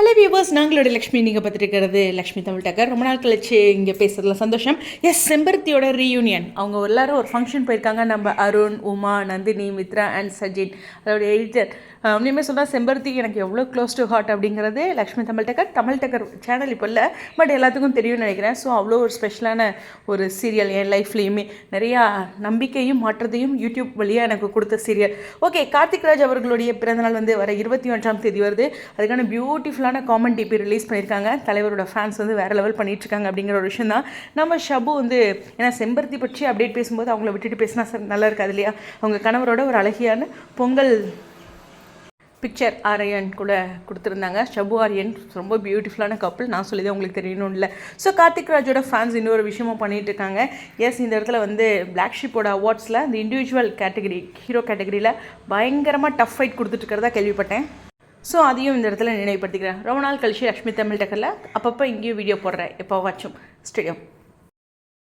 Hello viewers, நாங்களோட Lakshmi. நீங்கள் பார்த்துருக்கிறது லக்ஷ்மி தமிழ் டக்கர். ரொம்ப நாள் கழிச்சு இங்கே பேசுறதுல சந்தோஷம். செம்பருத்தியோட ரீயூனியன். அவங்க எல்லாரும் ஒரு ஃபங்க்ஷன் போயிருக்காங்க. நம்ம அருண், உமா, நந்தினி, மித்ரா அண்ட் சஜின், அதோட எடிட்டர். உண்மையுமே சொன்னால் செம்பருத்தி எனக்கு எவ்வளோ க்ளோஸ் டு ஹார்ட் அப்படிங்கிறது லக்ஷ்மி தமிழ் டக்கர் சேனல் இப்போ இல்லை, பட் எல்லாத்துக்கும் தெரியும்னு நினைக்கிறேன். ஸோ அவ்வளோ ஒரு ஸ்பெஷலான ஒரு சீரியல். என் லைஃப்லேயுமே நிறையா நம்பிக்கையும் மாற்றத்தையும் யூடியூப் வழியாக எனக்கு கொடுத்த சீரியல். ஓகே, கார்த்திக் ராஜ் அவர்களுடைய பிறந்தநாள் வர 21ஆம் தேதி வருது. அதுக்கான பியூட்டிஃபுல்லான காமெண்ட் இப்போ ரிலீஸ் பண்ணியிருக்காங்க. தலைவரோட ஃபேன்ஸ் வேறு லெவல் பண்ணிகிட்ருக்காங்க அப்படிங்கிற ஒரு விஷயம் தான். நம்ம ஷபு ஏன்னா செம்பருத்தி பற்றி அப்டேட் பேசும்போது அவங்கள விட்டுட்டு பேசினா நல்லா இருக்காது இல்லையா? அவங்க கணவரோட ஒரு அழகியான பொங்கல் பிக்சர் ஆரியன் கூட கொடுத்துருந்தாங்க. ஷபு ஆரியன் ரொம்ப பியூட்டிஃபுல்லான கப்பிள். நான் சொல்லிதான் உங்களுக்கு தெரியணும் இல்லை. ஸோ கார்த்திக் ராஜோட ஃபேன்ஸ் இன்னொரு விஷயமும் பண்ணிகிட்டு இருக்காங்க. இந்த இடத்துல பிளாக் ஷிப்போட அவார்ட்ஸில் இந்த இண்டிவிஜுவல் கேட்டகரி, ஹீரோ கேட்டகரியில் பயங்கரமாக டஃப் ஃபைட் கொடுத்துட்ருக்கிறதா கேள்விப்பட்டேன். ஸோ அதையும் இந்த இடத்துல நினைவுபடுத்திக்கிறேன். ரொம்ப நாள் கழிச்சு லக்ஷ்மி தமிழ் டக்கரில் அப்பப்போ இங்கேயும் வீடியோ போடுறேன். எப்போ வாச்சும் ஸ்டேடியம்.